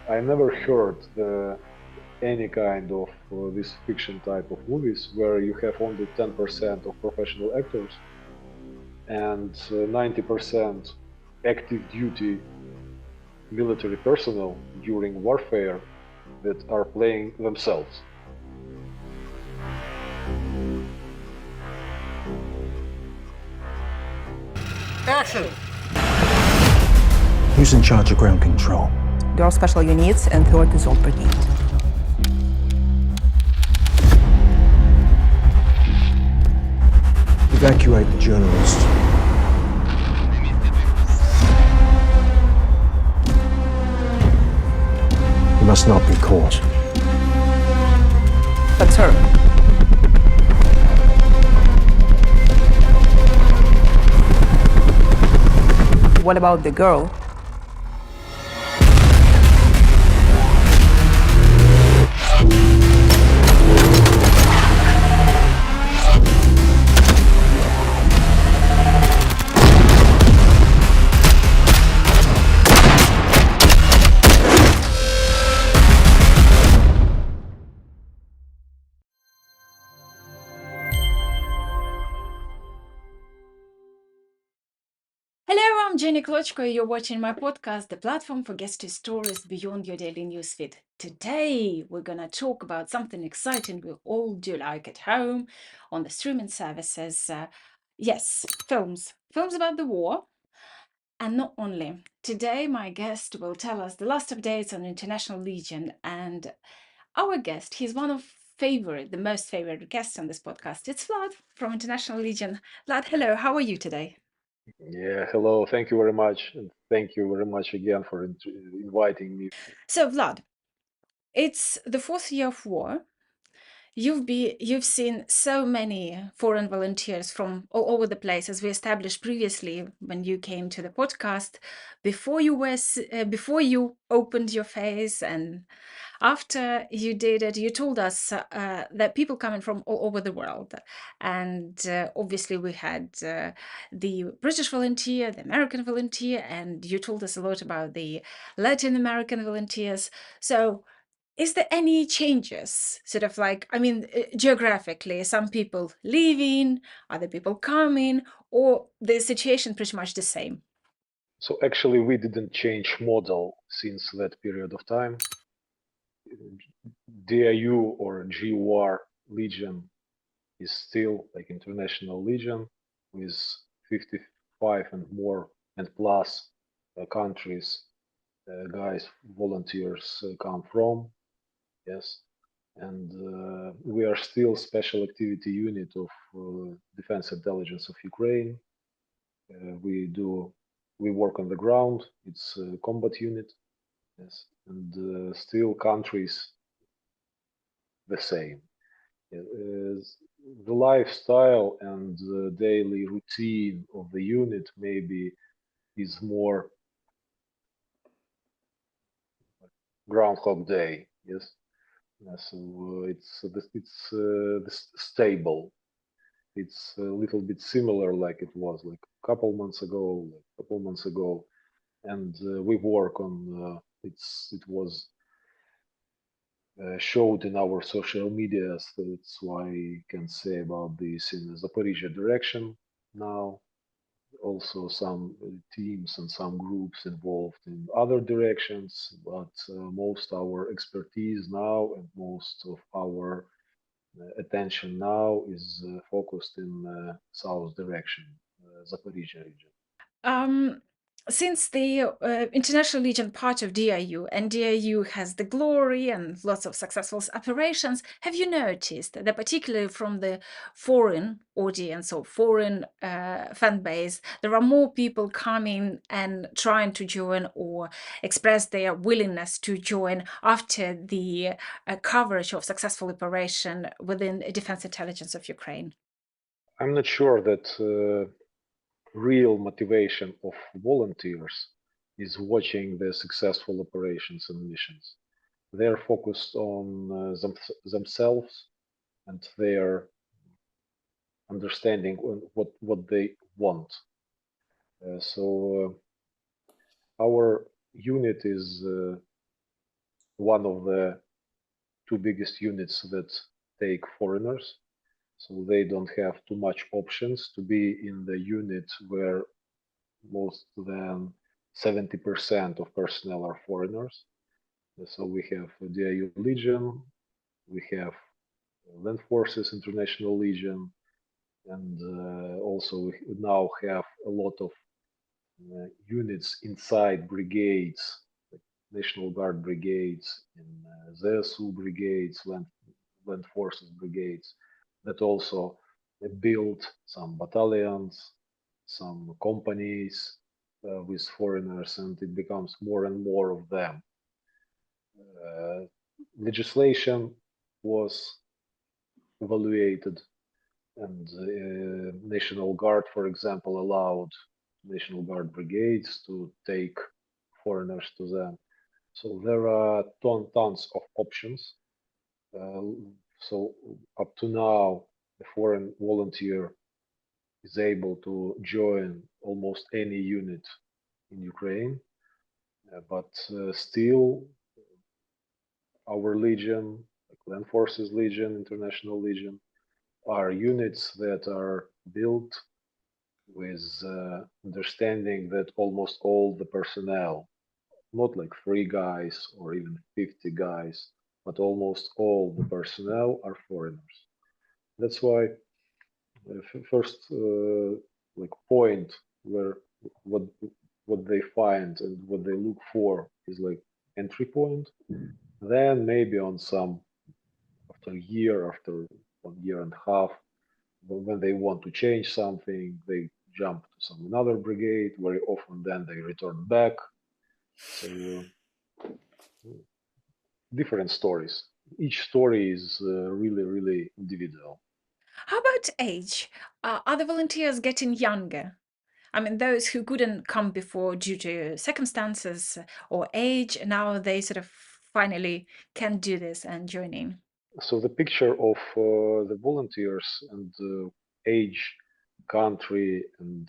I never heard any kind of this fiction type of movies where you have only 10% of professional actors and 90% active duty military personnel during warfare that are playing themselves. Action! Who's in charge of ground control? Girl Special Units and 3rd Assault Brigade. Evacuate the journalists. You must not be caught. But sir, what about the girl? Hello, I'm Jenny Klochko. You're watching my podcast, the platform for guest stories beyond your daily newsfeed. Today, we're going to talk about something exciting we all do like at home on the streaming services. Yes, films. Films about the war. And not only. Today, my guest will tell us the last updates on International Legion. And our guest, he's one of the most favorite guests on this podcast. It's Vlad from International Legion. Vlad, hello. How are you today? Yeah, hello, thank you very much, and thank you very much again for inviting me. So, Vlad, it's the fourth year of war. You've seen so many foreign volunteers from all over the place, as we established previously when you came to the podcast. Before you opened your face, and after you did it, you told us that people coming from all over the world, and obviously we had the British volunteer, the American volunteer, and you told us a lot about the Latin American volunteers. So is there any changes, sort of like, I mean, geographically, some people leaving, other people coming, or the situation pretty much the same? So actually, we didn't change model since that period of time. DIU or GUR Legion is still like International Legion with 55 and more and plus countries, guys, volunteers come from. Yes, and we are still special activity unit of Defense Intelligence of Ukraine. We work on the ground. It's a combat unit. Yes, and still countries the same. The lifestyle and the daily routine of the unit maybe is more Groundhog Day. Yes, so it's stable. It's a little bit similar like it was like a couple months ago, and we work on it was showed in our social media, so that's why I can say about this in the Zaporizhia direction now. Also, some teams and some groups involved in other directions, but most our expertise now and most of our attention now is focused in south direction, Zaporizhia region. Um, since the International Legion part of DIU, and DIU has the glory and lots of successful operations, have you noticed that particularly from the foreign audience or foreign fan base, there are more people coming and trying to join or express their willingness to join after the coverage of successful operation within Defense Intelligence of Ukraine? I'm not sure that real motivation of volunteers is watching the successful operations and missions. They're focused on themselves and their understanding on what they want. So our unit is one of the two biggest units that take foreigners. So they don't have too much options to be in the unit where most than 70% of personnel are foreigners. So we have DIU Legion, we have Land Forces International Legion, and also we now have a lot of units inside brigades, like National Guard brigades, in ZSU brigades, Land Forces brigades, that also build some battalions, some companies with foreigners, and it becomes more and more of them. Legislation was evaluated, and National Guard, for example, allowed National Guard brigades to take foreigners to them. So there are tons of options. So up to now, a foreign volunteer is able to join almost any unit in Ukraine, but still our Legion, like Land Forces Legion, International Legion, are units that are built with understanding that almost all the personnel, not like 3 guys or even 50 guys, but almost all the personnel are foreigners. That's why first like point where what what they find and what they look for is like entry point. Then maybe on some after a year, after 1 year and a half, when they want to change something, they jump to some another brigade. Very often, then they return back. So different stories. Each story is really individual. How about age? Are the volunteers getting younger? I mean, those who couldn't come before due to circumstances or age, now they sort of finally can do this and join in. So the picture of the volunteers and age, country, and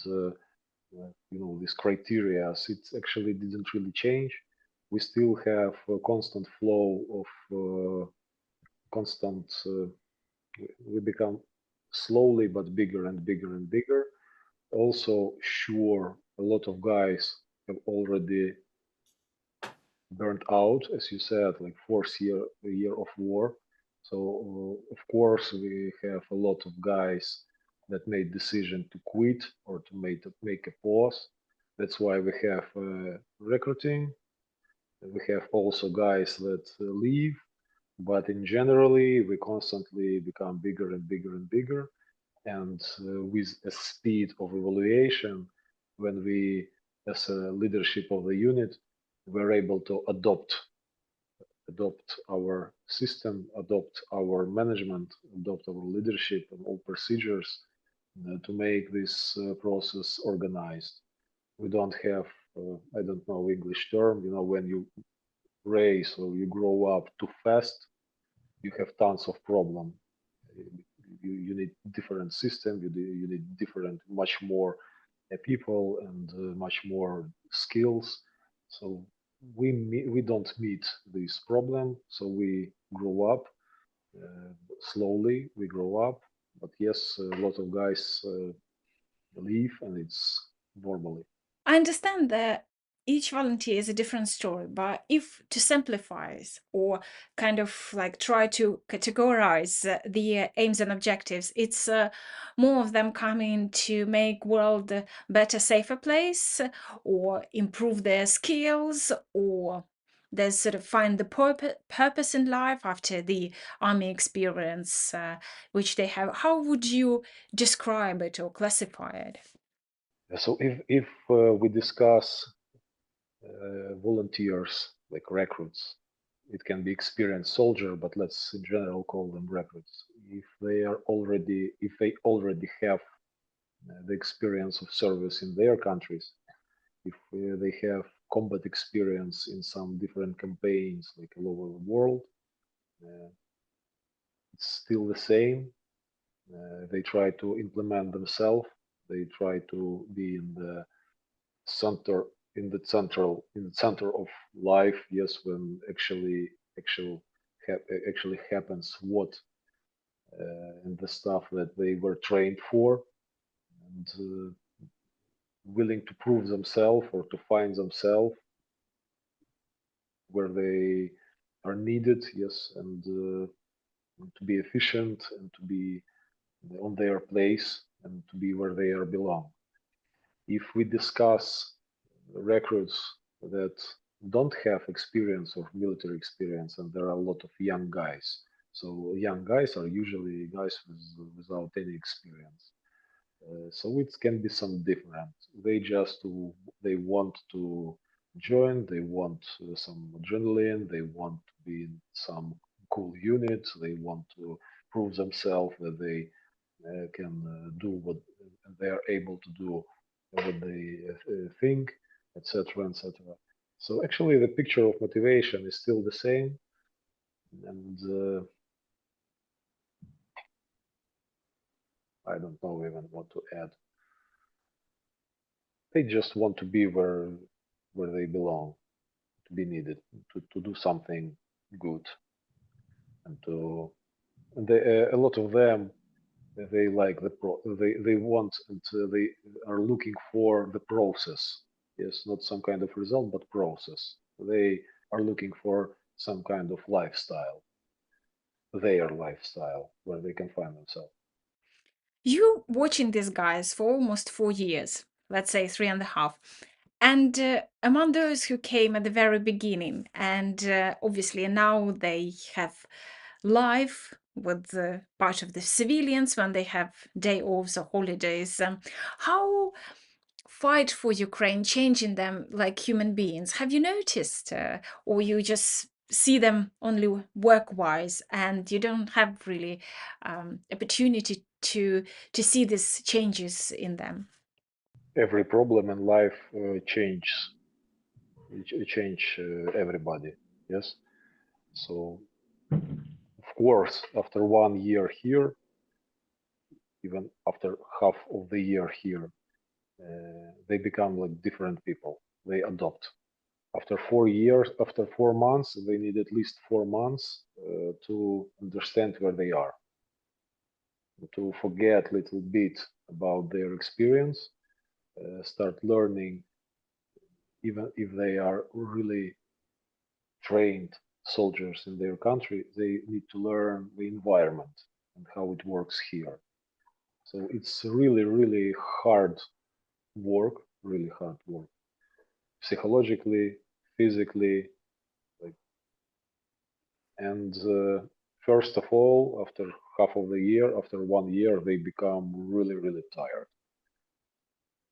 these criteria, it actually didn't really change. We still have a constant flow of constant. We become slowly but bigger and bigger and bigger. Also, sure, a lot of guys have already burnt out, as you said, like year of war. So of course we have a lot of guys that made decision to quit or to make a pause. That's why we have recruiting. We have also guys that leave, but in generally we constantly become bigger and bigger and bigger. And with a speed of evaluation, when we, as a leadership of the unit, were able to adopt our system, adopt our management, adopt our leadership and all procedures to make this process organized. We don't have, I don't know English term, when you raise or you grow up too fast, you have tons of problem. You need different system, you need different, much more people and much more skills. So we don't meet this problem. So we grow up slowly. We grow up, but yes, a lot of guys leave, and it's normally. I understand that each volunteer is a different story, but if to simplify or kind of like try to categorize the aims and objectives, it's more of them coming to make world a better, safer place, or improve their skills, or they sort of find the purpose in life after the army experience which they have. How would you describe it or classify it? So if we discuss volunteers like recruits, it can be experienced soldier, but let's in general call them recruits. If they already have the experience of service in their countries, if they have combat experience in some different campaigns like all over the world, uh, it's still the same. They try to implement themselves. They try to be in the center, in the center of life. Yes, when actually actually happens, what and the stuff that they were trained for, and willing to prove themselves or to find themselves where they are needed, yes, and to be efficient and to be on their place and to be where they are belong. If we discuss recruits that don't have experience or military experience, and there are a lot of young guys, so young guys are usually guys without any experience. So it can be some different. They want to join. They want some adrenaline. They want to be in some cool unit. They want to prove themselves that they can do what they are able to do, what they think, etc., etc. So actually, the picture of motivation is still the same, and I don't know even what to add. They just want to be where they belong, to be needed, to do something good, and to a lot of them they like they want and they are looking for the process. Yes, not some kind of result, but process. They are looking for some kind of lifestyle, their lifestyle, where they can find themselves. You watching these guys for almost 4 years, let's say 3.5. And among those who came at the very beginning, and obviously now they have life with part of the civilians when they have day offs or holidays. How fight for Ukraine changing them like human beings? Have you noticed, or you just see them only work-wise, and you don't have really opportunity to see these changes in them? Every problem in life change everybody. Yes, so of course, after 1 year here, even after half of the year here, they become like different people. They adopt. After 4 years, after 4 months, they need at least 4 months to understand where they are, to forget a little bit about their experience, start learning, even if they are really trained soldiers in their country, they need to learn the environment and how it works here. So it's really, really hard work, really hard work, psychologically, physically, like, and first of all, after half of the year, after 1 year, they become really, really tired,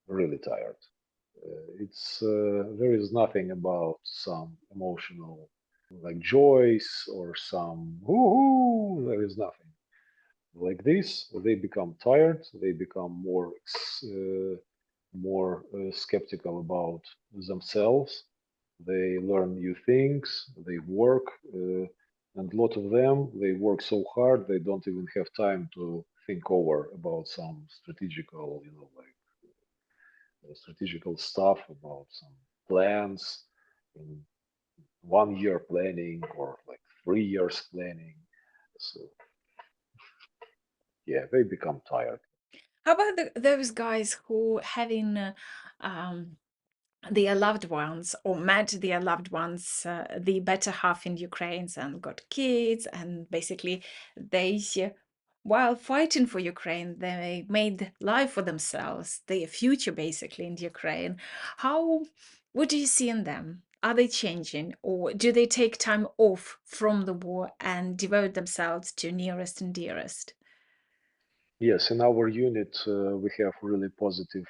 really tired. It's there is nothing about some emotional like joys or some woohoo. There is nothing like this. They become tired. They become more skeptical about themselves. They learn new things. They work, and a lot of them they work so hard they don't even have time to think over about some strategical, like strategical stuff about some plans in 1 year planning or like 3 years planning. So yeah, they become tired. How about those guys who having um, their loved ones or met their loved ones, the better half in Ukraine, and got kids, and basically they, while fighting for Ukraine, they made life for themselves, their future basically in Ukraine. How, what do you see in them? Are they changing, or do they take time off from the war and devote themselves to nearest and dearest? Yes, in our unit we have really positive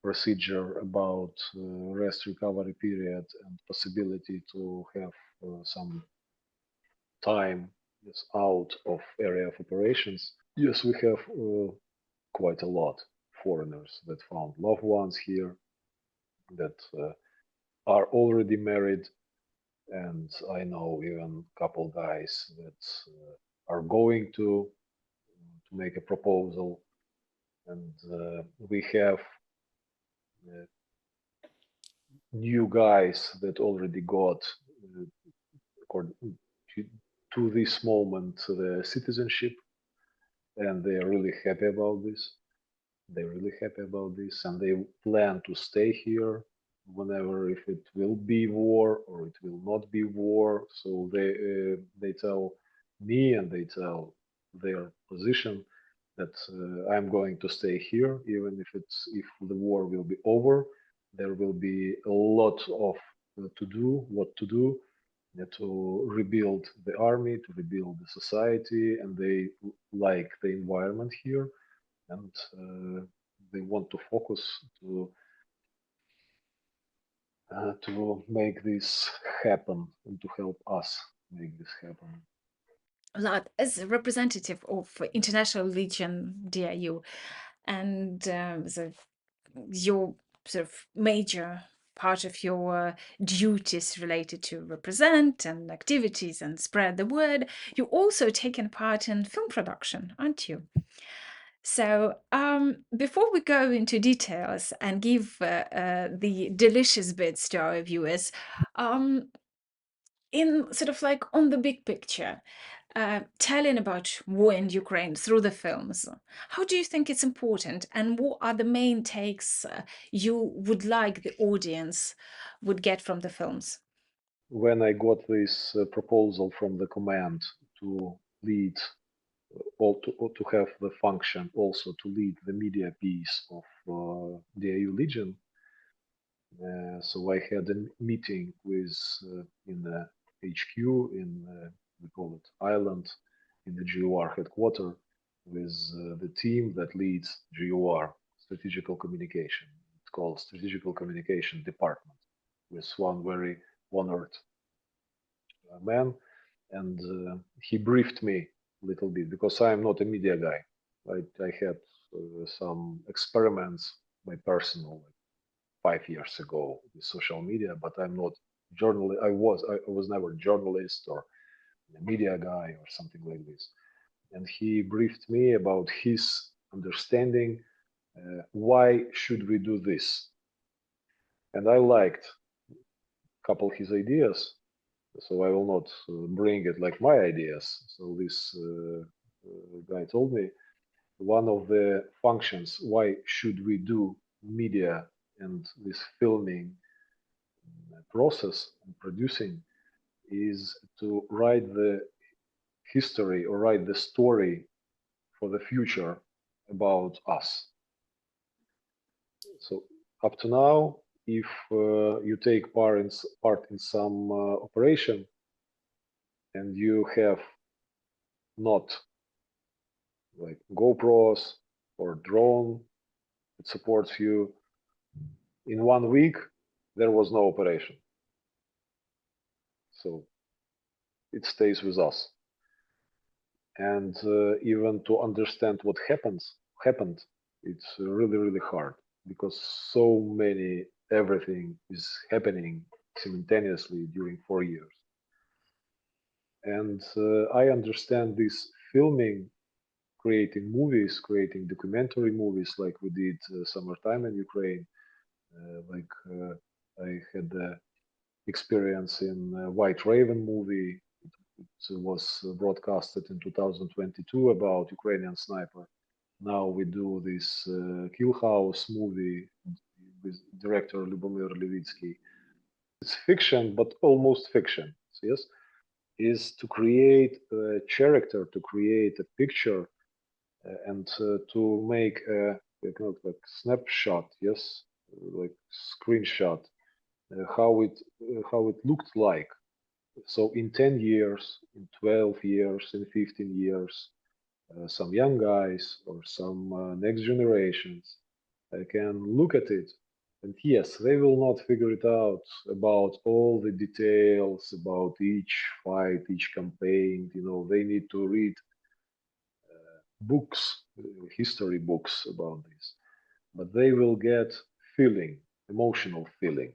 procedure about rest recovery period and possibility to have some time, yes, out of area of operations. Yes, we have quite a lot foreigners that found loved ones here, that are already married, and I know even a couple guys that are going to make a proposal, and we have uh, new guys that already got or to this moment the citizenship, and they are really happy about this. They're really happy about this, and they plan to stay here whenever, if it will be war or it will not be war. So they tell me and they tell their position that I'm going to stay here, even if the war will be over. There will be a lot of what to do, to rebuild the army, to rebuild the society, and they like the environment here, and they want to focus to make this happen and to help us make this happen. Vlad, as a representative of International Legion DIU, and your sort of major part of your duties related to represent and activities and spread the word, you also taken part in film production, aren't you? So before we go into details and give the delicious bits to our viewers, in sort of like on the big picture, telling about war in Ukraine through the films, how do you think it's important, and what are the main takes you would like the audience would get from the films? When I got this proposal from the command to lead, or to have the function also to lead the media piece of DIU Legion, so I had a meeting with in the HQ in we call it Ireland, in the GOR headquarters, with the team that leads GOR strategical communication. It's called Strategical Communication Department, with one very honored man, and he briefed me a little bit because I am not a media guy. I had some experiments, my personal, 5 years ago with social media, but I'm not journalist. I was never a journalist or a media guy or something like this. And he briefed me about his understanding. Why should we do this? And I liked a couple of his ideas, so I will not bring it like my ideas. So this guy told me one of the functions, why should we do media and this filming process and producing, is to write the history or write the story for the future about us. So up to now, if you take part in some operation and you have not like GoPros or drone that supports you, in 1 week there was no operation. So it stays with us. And even to understand what happened, it's really, really hard because so many, everything is happening simultaneously during 4 years. And I understand this filming, creating movies, creating documentary movies like we did Summertime in Ukraine. I had the experience in White Raven movie. It was broadcasted in 2022 about Ukrainian sniper. Now we do this KILLHOUSE movie with director Lubomir Levitsky. It's fiction, but almost fiction. Yes, is to create a character, to create a picture, and to make a kind of like snapshot. Yes, like screenshot, how it looked like. So in 10 years, in 12 years, in 15 years, some young guys or some next generations can look at it, and yes, they will not figure it out about all the details about each fight, each campaign. They need to read books, history books about this, but they will get feeling, emotional feeling.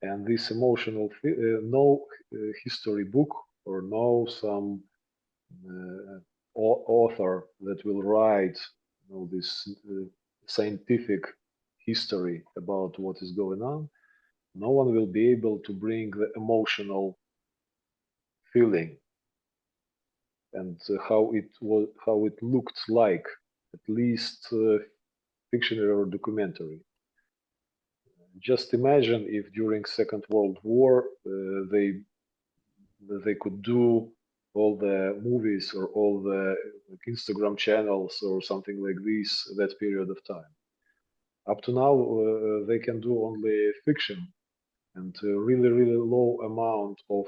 And this emotional, no history book or no some author that will write this scientific history about what is going on, no one will be able to bring the emotional feeling and how it looked like, at least fictional or documentary. Just imagine if during Second World War they could do all the movies or all the like, Instagram channels or something like this that period of time. Up to now, they can do only fiction and really low amount of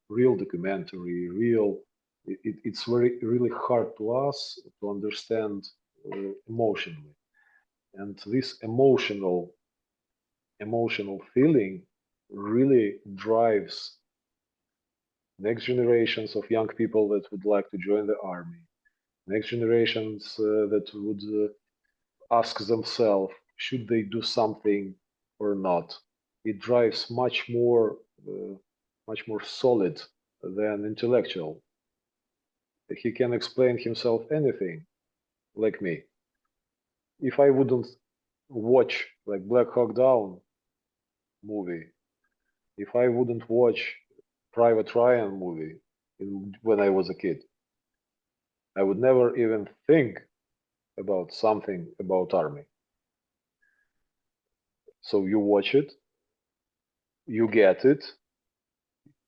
real documentary, real. It's very really hard to us to understand emotionally, and this emotional feeling really drives next generations of young people that would like to join the army, next generations that would ask themselves, should they do something or not? It drives much more solid than intellectual. He can explain himself anything, like me. If I wouldn't watch like Black Hawk Down movie, if I wouldn't watch Private Ryan movie when I was a kid, I would never even think about something about army. So you watch it, you get it,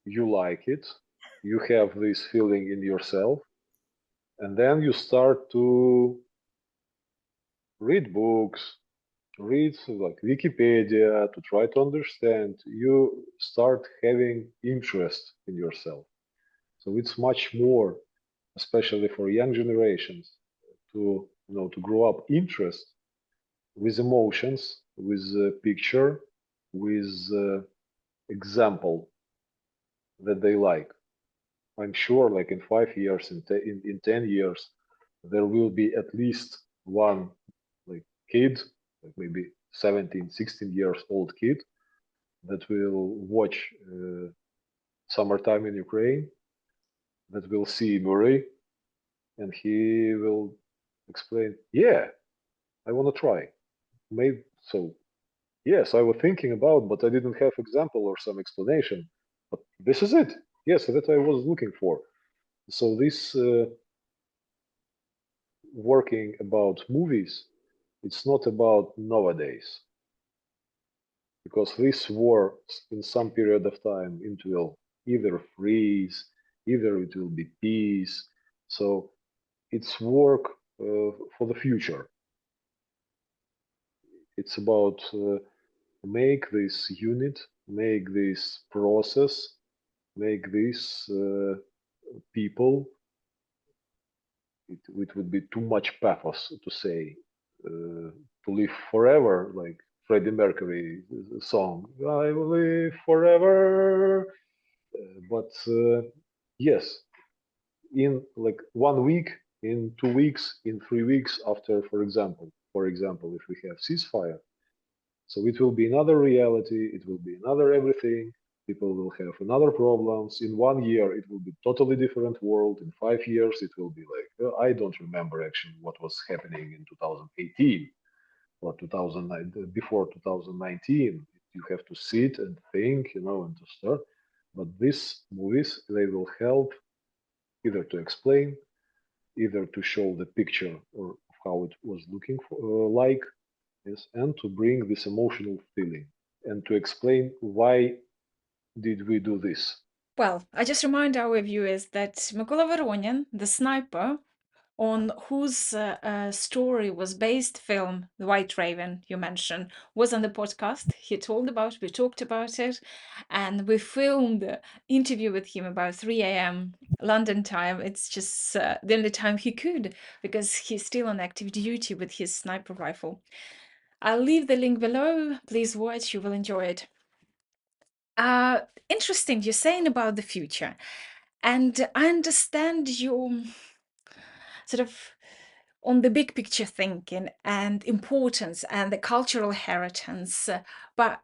you like it, you have this feeling in yourself, and then you start to read books, read like Wikipedia to try to understand. You start having interest in yourself. So it's much more, especially for young generations, to to grow up interest with emotions, with picture, with example that they like. I'm sure, like in 5 years, in 10 years, there will be at least one like kid, like maybe 17, 16 years old kid that will watch Summertime in Ukraine, that will see Murray, and he will explain, yeah, I want to try. Maybe so. Yes, I was thinking about, but I didn't have example or some explanation. But this is it. Yes, that I was looking for. So this working about movies, it's not about nowadays, because this war in some period of time it will either freeze, either it will be peace. So it's work for the future. It's about make this unit, make this process, make this people. It would be too much pathos to say to live forever, like Freddie Mercury song, I will live forever. But yes, in like 1 week, in 2 weeks, in 3 weeks after, for example, if we have ceasefire, so it will be another reality, it will be another everything. People will have another problems. In 1 year, it will be totally different world. In 5 years, it will be like I don't remember actually what was happening in 2018 or 2009 before 2019. You have to sit and think, and to start. But these movies, they will help either to explain, either to show the picture or how it was looking for, like, yes, and to bring this emotional feeling and to explain why did we do this. Well, I just remind our viewers that Mykola Voronin, the sniper, on whose story was based film, The White Raven, you mentioned, was on the podcast. We talked about it, and we filmed the interview with him about 3 a.m. London time. It's just the only time he could, because he's still on active duty with his sniper rifle. I'll leave the link below. Please watch, you will enjoy it. Interesting, you're saying about the future. And I understand you sort of on the big picture thinking and importance and the cultural inheritance. But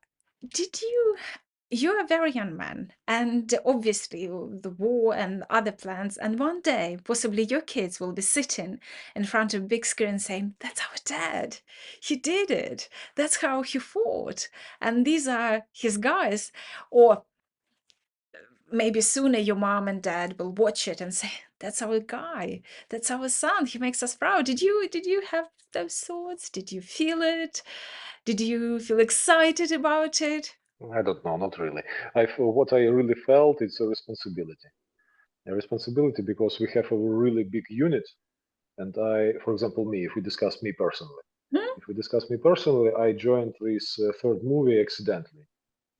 you're a very young man, and obviously the war and other plans, and one day possibly your kids will be sitting in front of a big screen saying, that's our dad, he did it, that's how he fought, and these are his guys. Or maybe sooner your mom and dad will watch it and say, that's our guy, that's our son, he makes us proud. Did you have those thoughts? Did you feel it? Did you feel excited about it? I don't know, not really. What I really felt is a responsibility. A responsibility because we have a really big unit. And for example, if we discuss me personally, I joined this third movie accidentally,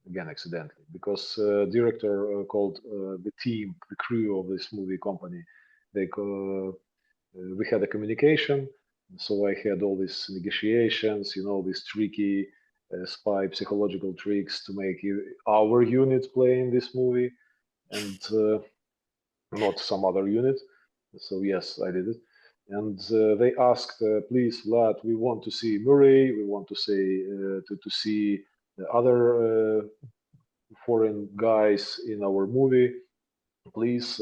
again accidentally, because director called the team, the crew of this movie company, we had a communication, so I had all these negotiations, these tricky spy psychological tricks to make our unit play in this movie, and not some other unit. So yes, I did it. And they asked, please, Vlad, we want to see Murray, we want to see the other foreign guys in our movie. Please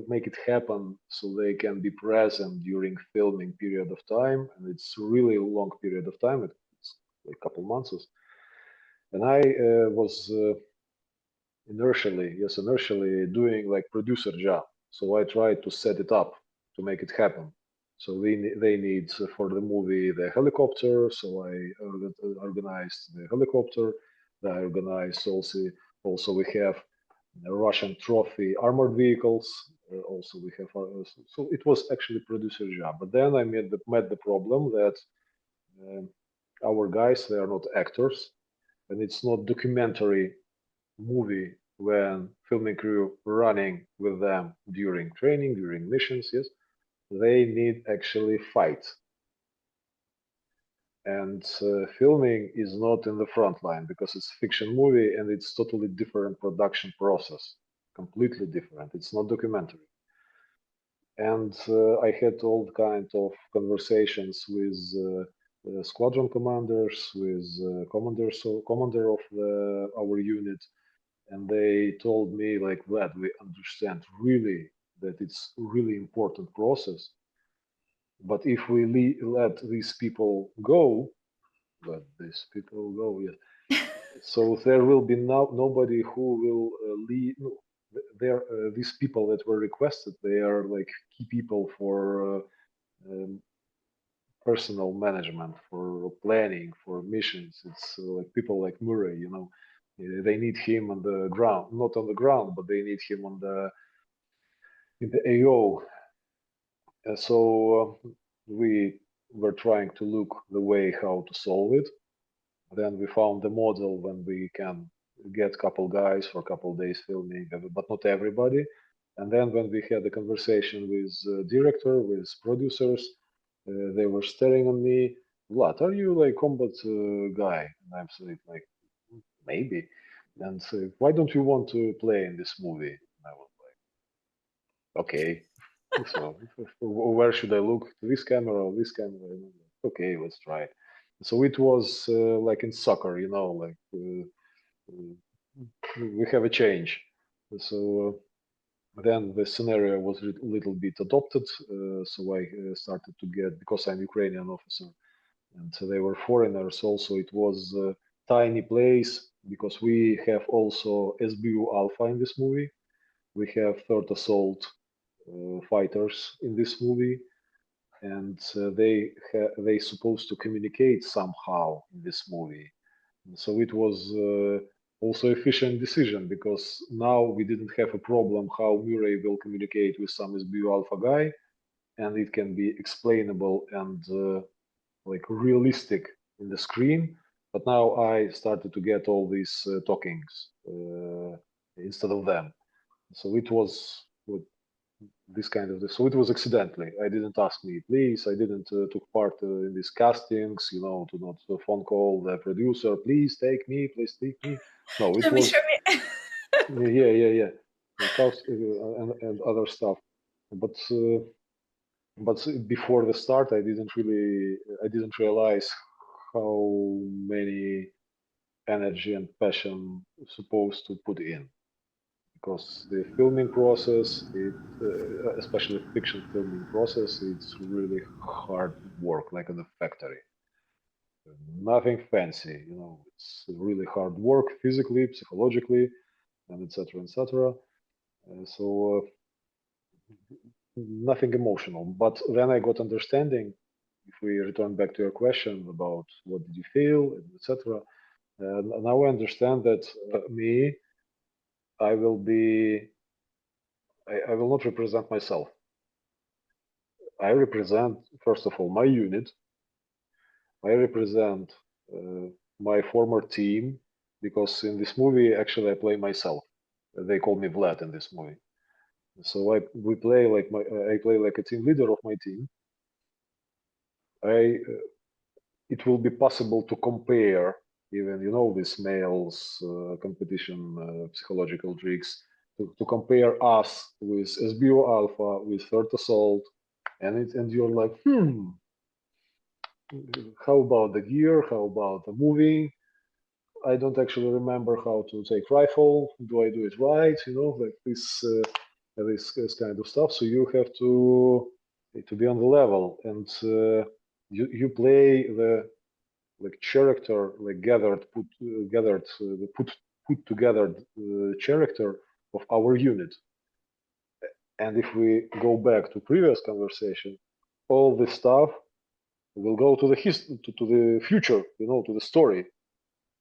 make it happen so they can be present during filming period of time, and it's a really long period of time. It's like a couple months. And I was inertially doing like producer job. So I tried to set it up to make it happen. So they need for the movie the helicopter. So I organized the helicopter. I organized also we have Russian trophy armored vehicles. Also we have so it was actually producer job. But then I met the problem that um, our guys, they are not actors, and it's not documentary movie when filming crew running with them during training, during missions. Yes, they need actually fight, and filming is not in the front line because it's a fiction movie and it's totally different production process, completely different. It's not documentary. And I had all kind of conversations with squadron commanders, with commander of our unit, and they told me like that we understand really that it's really important process, but if we let these people go, yes, so there will be nobody who will lead. No, there these people that were requested, they are like key people for personal management, for planning, for missions. It's like people like Murray, they need him on the ground, not on the ground, but they need him on the in the AO. So we were trying to look the way how to solve it. Then we found the model when we can get a couple guys for a couple days filming, but not everybody. And then when we had a conversation with director, with producers, they were staring at me. Vlad, are you like combat guy? And I'm saying like, maybe. And so, why don't you want to play in this movie? And I was like, okay. So where should I look? To this camera or this camera? Okay, let's try. So it was like in soccer, like we have a change. So then the scenario was a little bit adopted. So I started to get, because I'm Ukrainian officer, and so they were foreigners. Also, it was a tiny place because we have also SBU Alpha in this movie. We have third assault fighters in this movie, and they supposed to communicate somehow in this movie. So it was also efficient decision because now we didn't have a problem how Murray will communicate with some SBU Alpha guy, and it can be explainable and like realistic in the screen. But now I started to get all these talkings instead of them. So it was this kind of this. So it was accidentally. I didn't ask me, please. I didn't took part in these castings. To not phone call the producer. Please take me. Please take me. No, it was yeah, and other stuff. But before the start, I didn't realize how many energy and passion supposed to put in, because the filming process, especially fiction filming process, it's really hard work, like in a factory. Nothing fancy, it's really hard work physically, psychologically. and etc. etc. So nothing emotional. But when I got understanding, if we return back to your question about what did you feel, etc., now I understand that me, I will be, I will not represent myself. I represent, first of all, my unit. I represent my former team because in this movie, actually, I play myself. They call me Vlad in this movie. So we play like I play like a team leader of my team. I it will be possible to compare even this males competition psychological tricks to compare us with SBO Alpha with Third Assault, and you're like, how about the gear? How about the moving? I don't actually remember how to take rifle. Do I do it right? Like this kind of stuff. So you have to be on the level, and you play the like character, like put together character of our unit. And if we go back to previous conversation, all this stuff will go to to the future, to the story.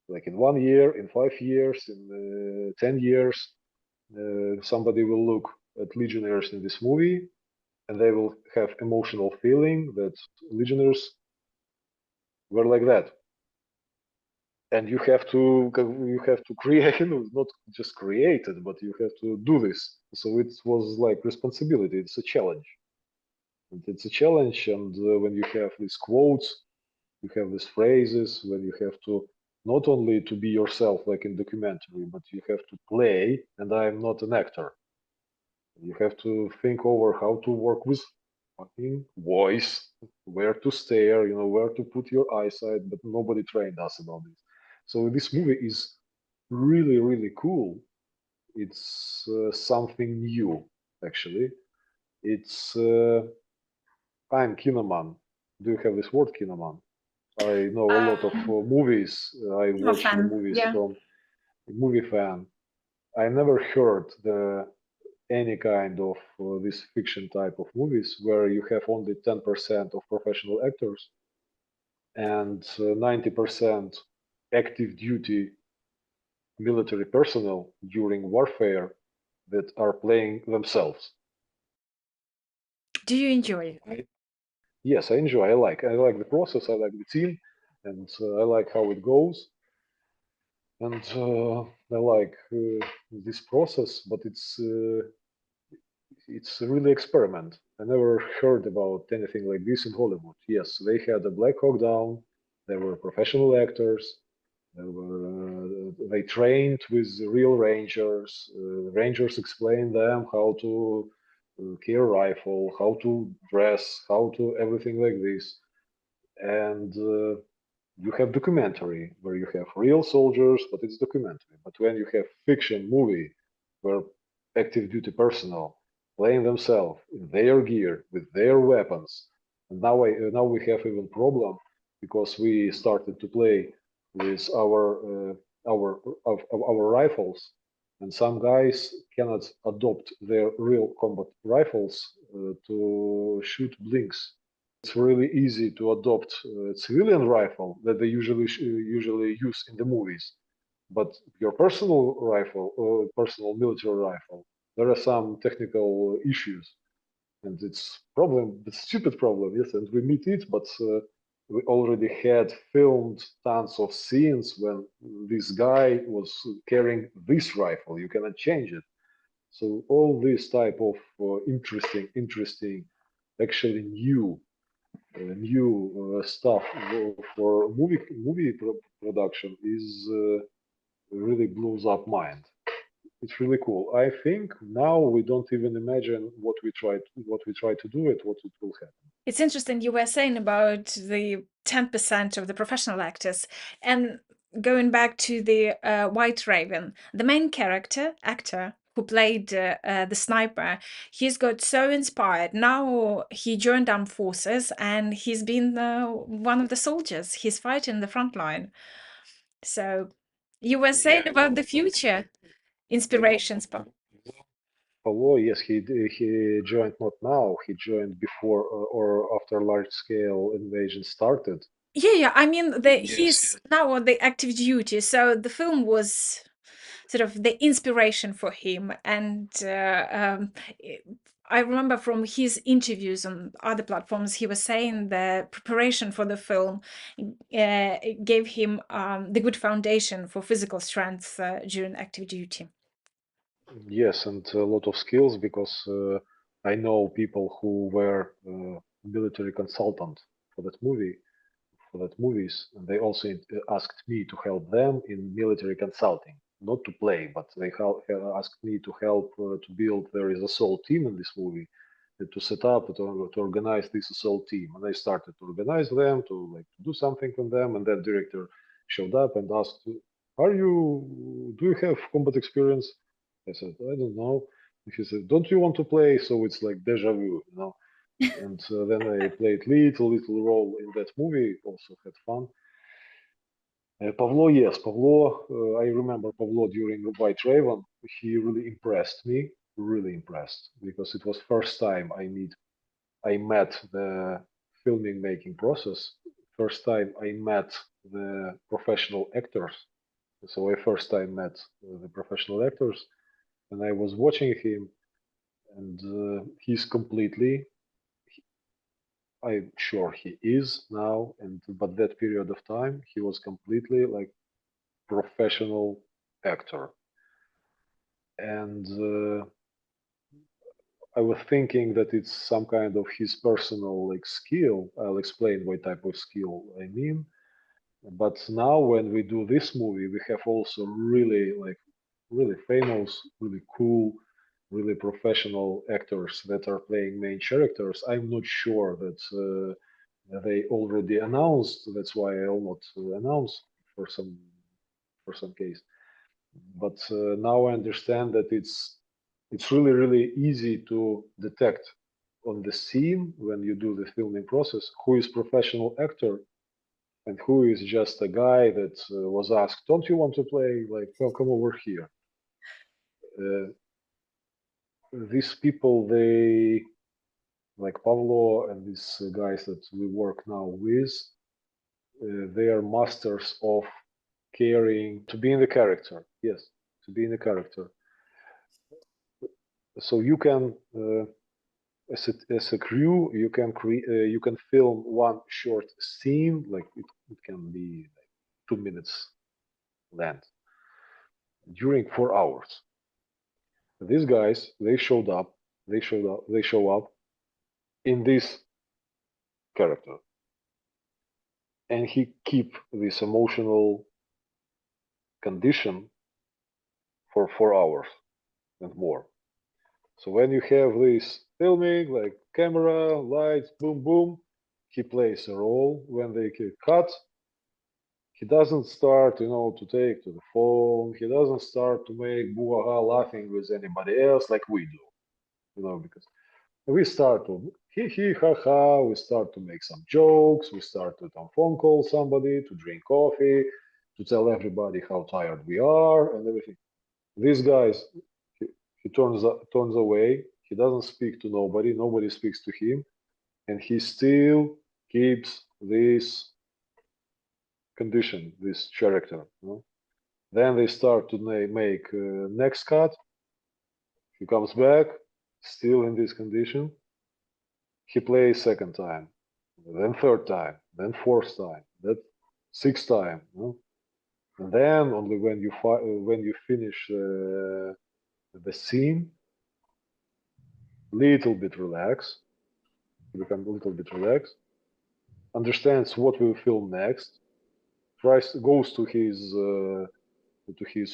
Like in 1 year, in 5 years, in 10 years, somebody will look at Legionnaires in this movie, and they will have emotional feeling that Legionnaires were like that. And you have to create, not just create it, but you have to do this. So it was like responsibility. It's a challenge. And it's a challenge, and when you have these quotes, you have these phrases, when you have to not only to be yourself like in documentary, but you have to play, and I'm not an actor. You have to think over how to work with fucking voice, where to stare, where to put your eyesight, but nobody trained us about this. So this movie is really, really cool. It's something new, actually. It's I'm kinoman. Do you have this word, kinoman? I know a lot of movies. I I'm a watch the fan. movies Yeah. from movie fan. I never heard any kind of this fiction type of movies where you have only 10% of professional actors and 90% active duty military personnel during warfare that are playing themselves. Do you enjoy it? Yes, I enjoy. I like the process. I like the team, and I like how it goes. And I like this process, but it's really experiment. I never heard about anything like this in Hollywood. Yes, they had a Black Hawk Down. They were professional actors. They trained with real rangers. Rangers explained them how to carry a rifle, how to dress, how to everything like this. And you have documentary where you have real soldiers, but it's documentary. But when you have fiction movie where active duty personnel playing themselves in their gear with their weapons, and now we have even problem because we started to play with our rifles, and some guys cannot adopt their real combat rifles to shoot blinks. It's really easy to adopt a civilian rifle that they usually use in the movies, but your personal rifle or personal military rifle, there are some technical issues, and it's stupid problem, yes, and we meet it, but we already had filmed tons of scenes when this guy was carrying this rifle. You cannot change it. So all this type of interesting, actually new stuff for movie production is really blows up mind. It's really cool. I think now we don't even imagine what we try to do it, what it will happen. It's interesting you were saying about the 10% of the professional actors. And going back to the White Raven, the main actor who played the sniper, he's got so inspired. Now he joined armed forces and he's been one of the soldiers. He's fighting the front line. So you were saying about the future. inspirations. Pavlo, yes, he joined not now. He joined before or after large-scale invasion started. Yeah. I mean, he's now on the active duty, so the film was sort of the inspiration for him. And I remember from his interviews on other platforms, he was saying the preparation for the film gave him the good foundation for physical strength during active duty. Yes, and a lot of skills because I know people who were military consultant for that movie, for that movies, and they also asked me to help them in military consulting, not to play, but they asked me to help to build. There is a soul team in this movie, to set up to organize this soul team, and I started to organize them to do something with them, and then director showed up and asked, do you have combat experience? I said, I don't know. He said, don't you want to play? So it's like deja vu, you know. And then I played little role in that movie. Also had fun. Pavlo, yes, Pavlo. I remember Pavlo during White Raven. He really impressed me. Really impressed because it was first time I met the filming making process. First time I met the professional actors. So I first time met the professional actors, and I was watching him, and he's completely. I'm sure he is now, and but that period of time he was completely like professional actor, and I was thinking that it's some kind of his personal like skill. I'll explain what type of skill I mean. But now when we do this movie, we have also really famous, really cool, really professional actors that are playing main characters. I'm not sure that they already announced. That's why I'll not announce for some case. But now I understand that it's really easy to detect on the scene when you do the filming process who is professional actor and who is just a guy that was asked, "Don't you want to play? Like, well, come over here." Uh, these people, they like Pavlo and these guys that we work now with, they are masters of caring to be in the character. Yes, to be in the character. So you can, as a crew, you can film one short scene, like it can be like 2 minutes length during 4 hours. These guys, they show up in this character, and he keep this emotional condition for 4 hours and more. So when you have this filming, like camera, lights, boom, boom, he plays a role. When they cut, he doesn't start, to take to the phone. He doesn't start to make boo-ha laughing with anybody else like we do, because we start to he ha ha. We start to make some jokes. We start to on phone call somebody, to drink coffee, to tell everybody how tired we are and everything. These guys, he turns away. He doesn't speak to nobody. Nobody speaks to him, and he still keeps this condition, this character. Then they start to make next cut. He comes back, still in this condition. He plays second time, then third time, then fourth time, then sixth time. And then only when you finish the scene, little bit relax, become a little bit relaxed, understands what will film next, goes to his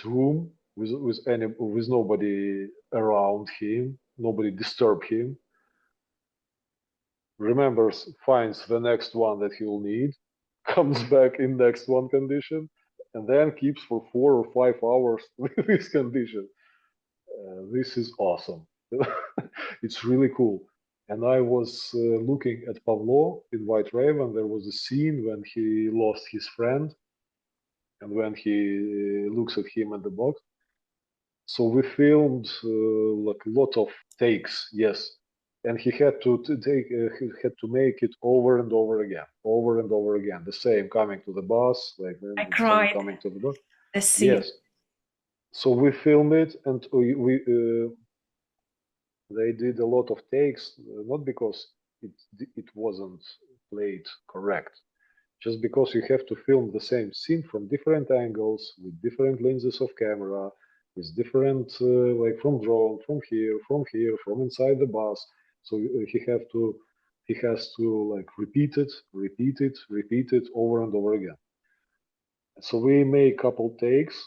room with nobody around him, nobody disturb him, remembers, finds the next one that he'll need, comes back in next one condition, and then keeps for 4 or 5 hours with this condition. This is awesome. It's really cool. And I was looking at Pavlo in White Raven. There was a scene when he lost his friend, and when he looks at him in the box, So we filmed like a lot of takes, yes, and he had he had to make it over and over again, the same coming to the bus, like I the same cried. coming to the bus. The scene. Yes, so we filmed it, and they did a lot of takes, not because it wasn't played correct, just because you have to film the same scene from different angles with different lenses of camera, with different like from drone, from here, from inside the bus. So he has to like repeat it over and over again. So we make couple takes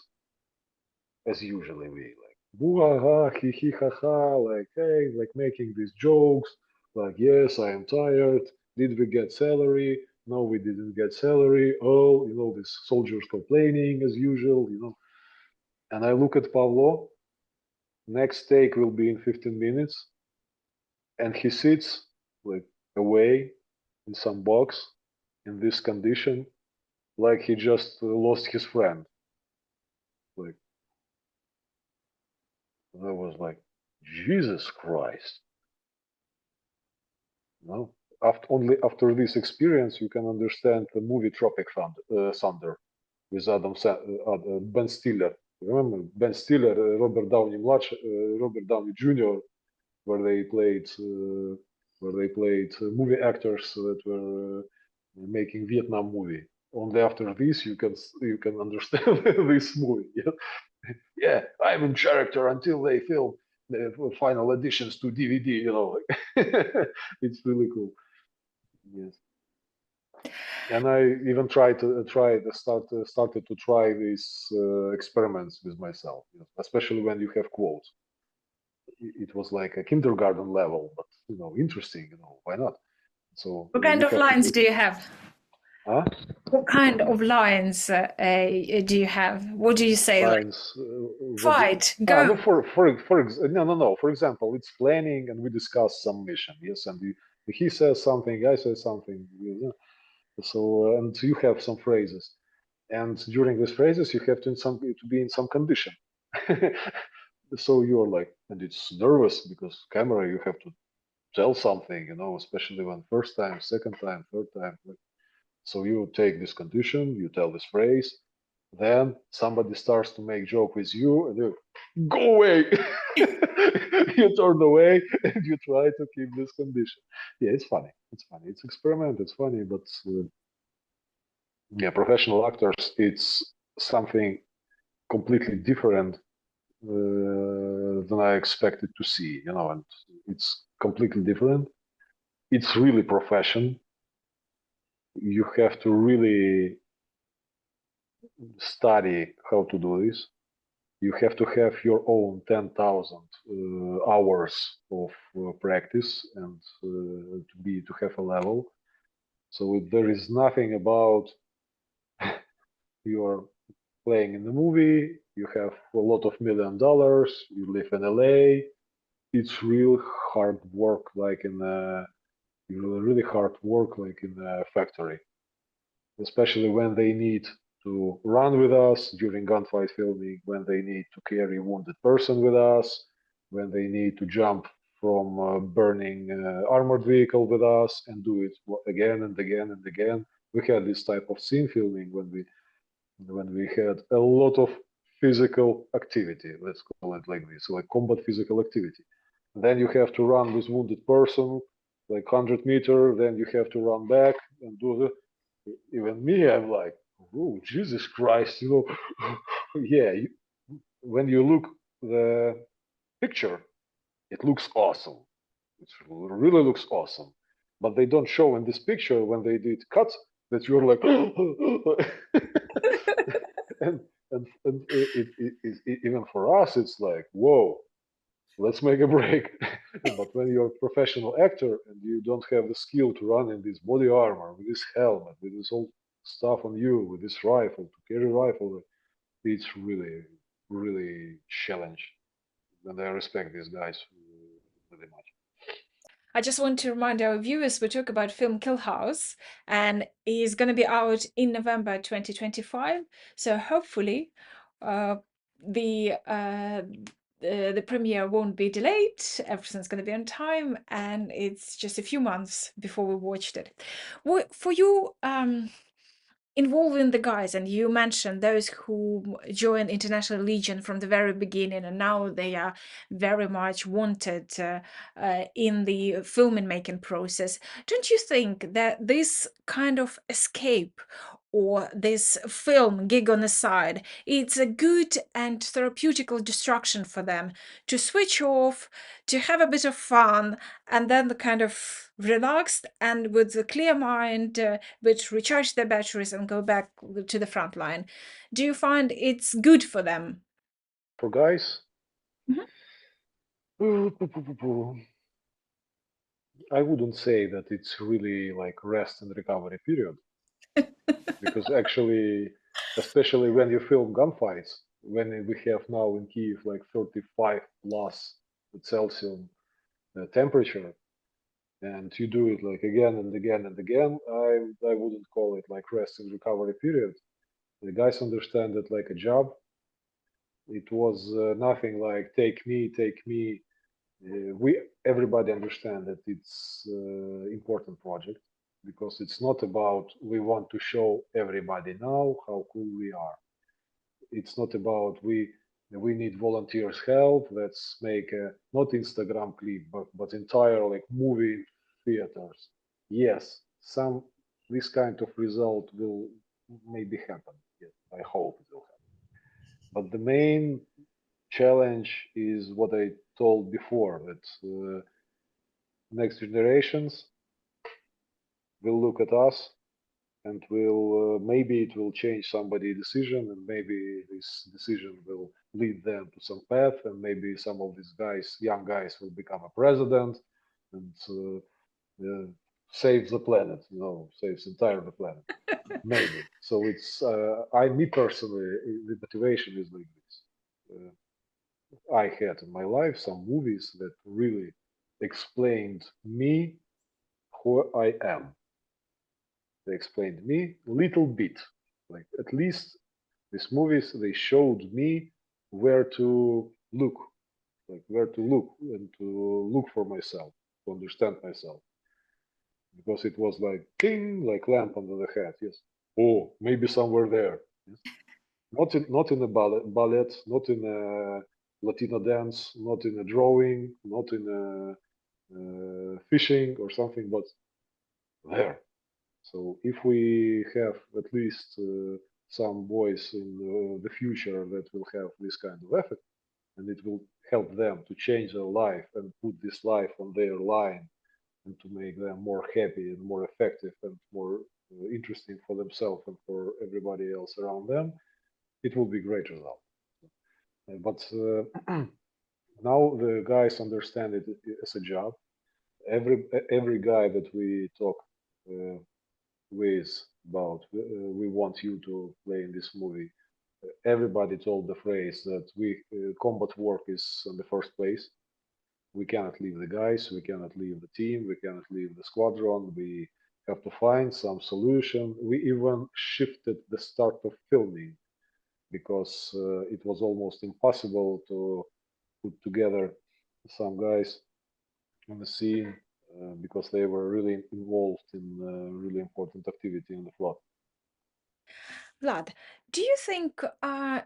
as usually we like boo ha ha he ha ha, like hey, like making these jokes, like yes I am tired, did we get salary, no we didn't get salary, oh these soldiers complaining as usual, and I look at Pavlo, next take will be in 15 minutes, and he sits like away in some box in this condition, like he just lost his friend, like, and I was like, Jesus Christ. No, only after this experience you can understand the movie Tropic Thunder with Ben Stiller. Remember Ben Stiller, Robert Downey Jr., where they played movie actors that were making Vietnam movie. Only after this you can understand this movie. Yeah? Yeah, I'm in character until they film the final additions to DVD. It's really cool. Yes, and I even started to try these experiments with myself, especially when you have quotes. It was like a kindergarten level, but interesting. Why not? So What kind you of have to lines put. do you have? Huh? What kind of lines do you have? What do you say? Like, Lines. fight, No, go. no. For example, it's planning, and we discuss some mission. Yes, and he says something, I say something. So and you have some phrases, and during these phrases, you have to be in some condition. So you're like, and it's nervous because camera, you have to tell something, especially when first time, second time, third time. So you take this condition, you tell this phrase, then somebody starts to make joke with you, and you go away. You turn away and you try to keep this condition. Yeah, it's funny. It's funny. It's experiment. It's funny, but yeah, professional actors, it's something completely different than I expected to see. And it's completely different. It's really profession. You have to really study how to do this. You have to have your own 10,000 hours of practice and to have a level. So there is nothing about you're playing in the movie, you have a lot of $1 million, you live in LA. It's real hard work, like in a really hard work, like in a factory, especially when they need to run with us during gunfight filming, when they need to carry a wounded person with us, when they need to jump from a burning armored vehicle with us and do it again and again and again. We had this type of scene filming when we had a lot of physical activity, let's call it like this, like combat physical activity. Then you have to run with wounded person, like 100 meter, then you have to run back and do the, even me, I'm like, oh, Jesus Christ, yeah, when you look the picture, it looks awesome. It really looks awesome. But they don't show in this picture when they did cuts that you're like, and even for us, it's like, whoa, let's make a break. But when you're a professional actor and you don't have the skill to run in this body armor, with this helmet, with this old stuff on you, with this rifle, to carry rifle, it's really, really challenge. And I respect these guys really much. I just want to remind our viewers we talk about film KILLHOUSE, and is going to be out in November 2025. So hopefully the premiere won't be delayed. Everything's going to be on time, and it's just a few months before we watched it. For you, involving the guys, and you mentioned those who joined International Legion from the very beginning, and now they are very much wanted in the filmmaking process. Don't you think that this kind of escape or this film gig on the side, it's a good and therapeutical distraction for them to switch off, to have a bit of fun, and then kind of relaxed and with a clear mind, but recharge their batteries and go back to the front line? Do you find it's good for them? For guys, Mhm. I wouldn't say that it's really like rest and recovery period, because actually, especially when you film gunfights, when we have now in Kiev like 35 plus Celsius temperature, and you do it like again and again and again, I wouldn't call it like rest and recovery period. The guys understand it like a job. It was nothing like take me, take me. We everybody understand that it's important project, because it's not about we want to show everybody now how cool we are. It's not about we need volunteers help. Let's make a not Instagram clip, but entire like movie theaters. Yes, some this kind of result will maybe happen. Yes, I hope it will happen. But the main challenge is what I told before, that next generations will look at us and will maybe it will change somebody decision, and maybe this decision will lead them to some path, and maybe some of these guys, young guys, will become a president and save the planet, saves entire the planet, maybe. So it's me personally, the motivation is like this. I had in my life some movies that really explained me who I am. They explained me a little bit. Like at least these movies, they showed me where to look, like where to look and to look for myself, to understand myself. Because it was like ding, like lamp under the head. Yes. Oh, maybe somewhere there. Yes. Not in a ballet, not in a Latino dance, not in a drawing, not in a fishing or something, but there. So if we have at least some boys in the future that will have this kind of effect, and it will help them to change their life and put this life on their line, and to make them more happy and more effective and more interesting for themselves and for everybody else around them, it will be great result. But now the guys understand it as a job. Every guy that we talk uh, with about we want you to play in this movie, everybody told the phrase that we combat work is in the first place. We cannot leave the guys, we cannot leave the team, we cannot leave the squadron. We have to find some solution. We even shifted the start of filming, because it was almost impossible to put together some guys on the scene, because they were really involved in really important activity in the flood. Vlad, do you think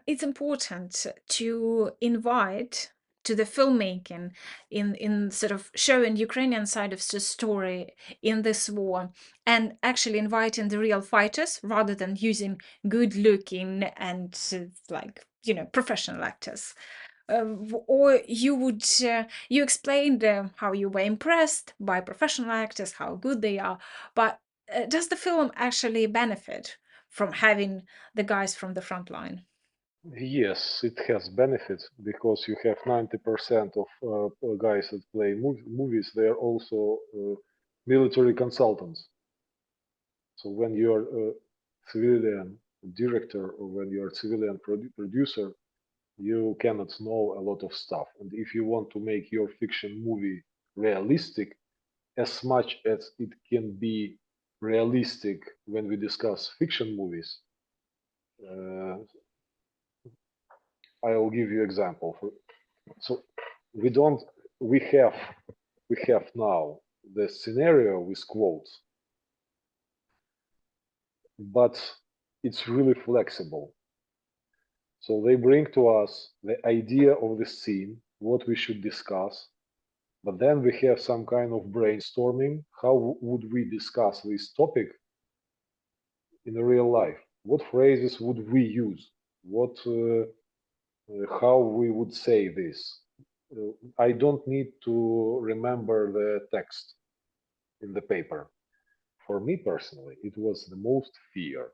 it's important to invite to the filmmaking in sort of showing Ukrainian side of the story in this war, and actually inviting the real fighters rather than using good looking and professional actors? Or you explained how you were impressed by professional actors, how good they are, but does the film actually benefit from having the guys from the front line? Yes, it has benefits, because you have 90% of guys that play movies, they are also military consultants. So when you're a civilian director, or when you're a civilian producer, you cannot know a lot of stuff. And if you want to make your fiction movie realistic, as much as it can be realistic when we discuss fiction movies, uh, I'll give you example. So we have now the scenario with quotes, but it's really flexible. So they bring to us the idea of the scene, what we should discuss, but then we have some kind of brainstorming. How would we discuss this topic in real life? What phrases would we use? How we would say this? I don't need to remember the text in the paper. For me personally, it was the most fear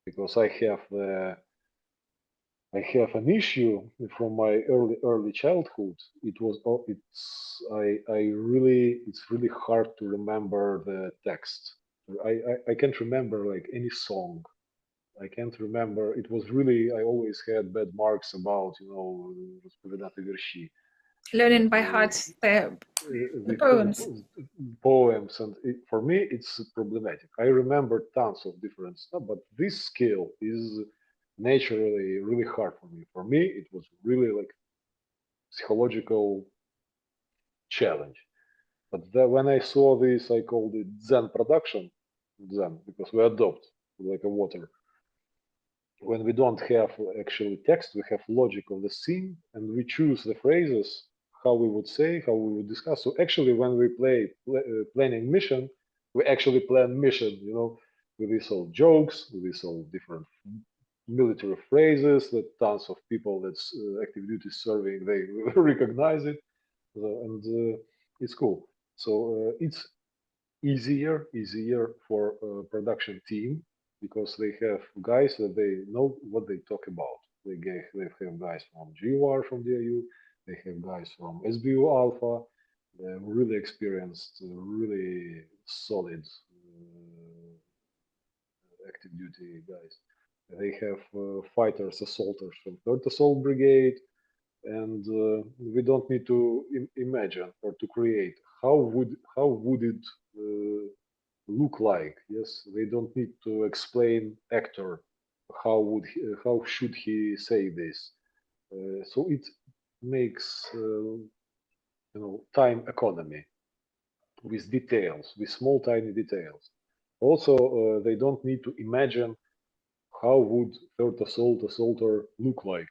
because I have an issue from my early childhood. It's really hard to remember the text. I can't remember like any song. I can't remember. It was really, I always had bad marks about, розповідати вірші. Learning by uh, heart the the poems. poems, and for me it's problematic. I remember tons of different stuff, but this skill is naturally really hard for me. For me, it was really like psychological challenge. But when I saw this, I called it Zen production, Zen, because we adopt like a water. When we don't have actually text, we have logic of the scene, and we choose the phrases, how we would say, how we would discuss. So actually, when we planning mission, we actually plan mission, with these all jokes, with these all different military phrases that tons of people that's active duty serving, they recognize it, and it's cool. So it's easier for production team because they have guys that they know what they talk about. They have guys from GUR, from DIU, they have guys from SBU Alpha, they're really experienced, really solid active duty guys. They have fighters, assaulters from 3rd Assault Brigade, and we don't need to imagine or to create how would it look like. Yes, they don't need to explain actor how should he say this. So it makes time economy with details, with small tiny details. Also, they don't need to imagine how would 3rd assaulter look like.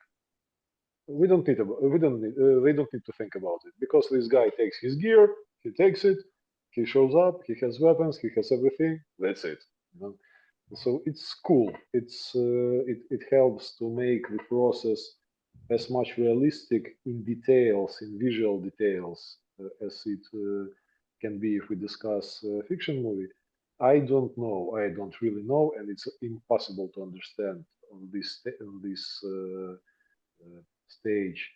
We don't need we don't need they don't need to think about it because this guy takes his gear, he takes it, he shows up, he has weapons, he has everything. That's it. So it's cool. It helps to make the process as much realistic in details, in visual details, as it can be if we discuss a fiction movie. I don't know. I don't really know, and it's impossible to understand on this stage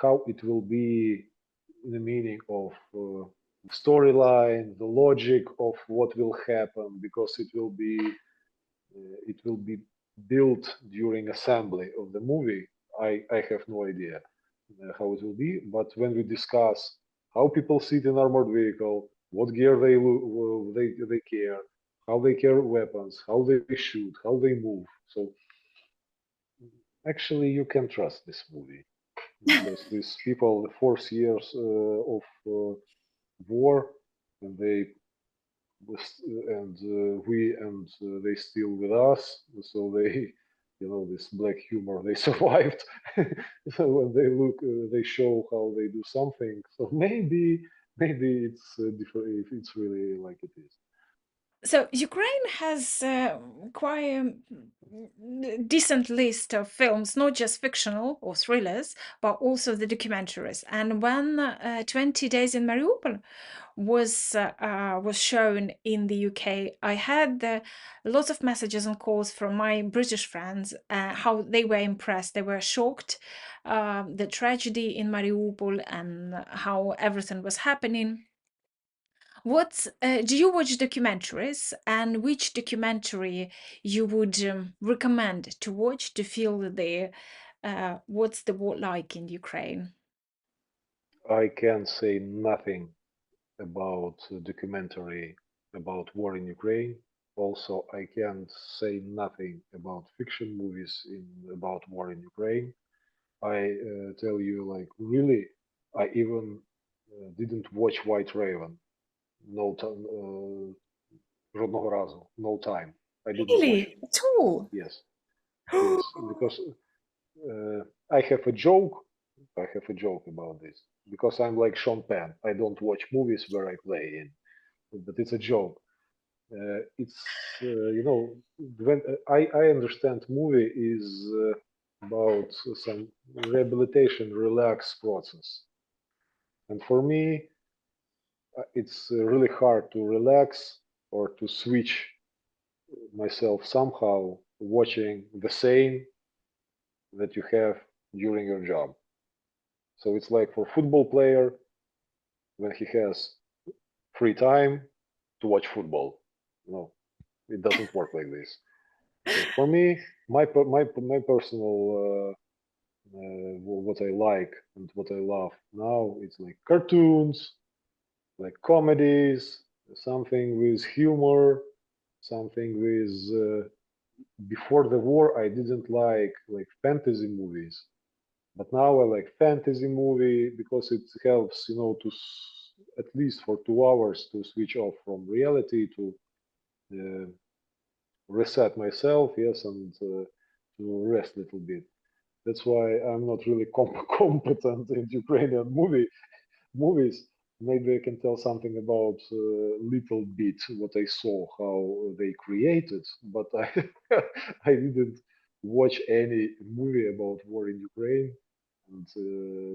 how it will be in the meaning of storyline, the logic of what will happen, because it will be built during assembly of the movie. I have no idea how it will be, but when we discuss how people sit in armored vehicle, what gear they care, how they carry weapons, how they shoot, how they move. So actually, you can trust this movie because these people, the 4 years of war, and they still with us, so they, this black humor, they survived. So when they look, they show how they do something. So maybe it's different if it's really like it is. So Ukraine has quite a decent list of films, not just fictional or thrillers, but also the documentaries. And when 20 Days in Mariupol was shown in the UK, I had lots of messages and calls from my British friends, how they were impressed, they were shocked, the tragedy in Mariupol and how everything was happening. What do you watch documentaries, and which documentary you would recommend to watch to feel what's the war like in Ukraine? I can say nothing about a documentary about war in Ukraine. Also, I can't say nothing about fiction movies about war in Ukraine. I tell you, like, really, I even didn't watch White Raven. No time, жодного разу. No time. I didn't watch it. Really? At all? Yes, yes, because I have a joke. I have a joke about this because I'm like Sean Penn. I don't watch movies where I play in, but it's a joke. It's when I understand movie is about some rehabilitation, relax process, and for me, it's really hard to relax or to switch myself somehow watching the same that you have during your job. So it's like for football player when he has free time to watch football. No, it doesn't work like this. So for me, my personal what I like and what I love now, it's like cartoons, like comedies, something with humor, something with. Before the war, I didn't like fantasy movies, but now I like fantasy movie because it helps, to at least for 2 hours to switch off from reality to uh, reset myself, yes, and to rest a little bit. That's why I'm not really competent in Ukrainian movies. Maybe I can tell something about little bit what I saw, how they created, but I I didn't watch any movie about war in Ukraine, and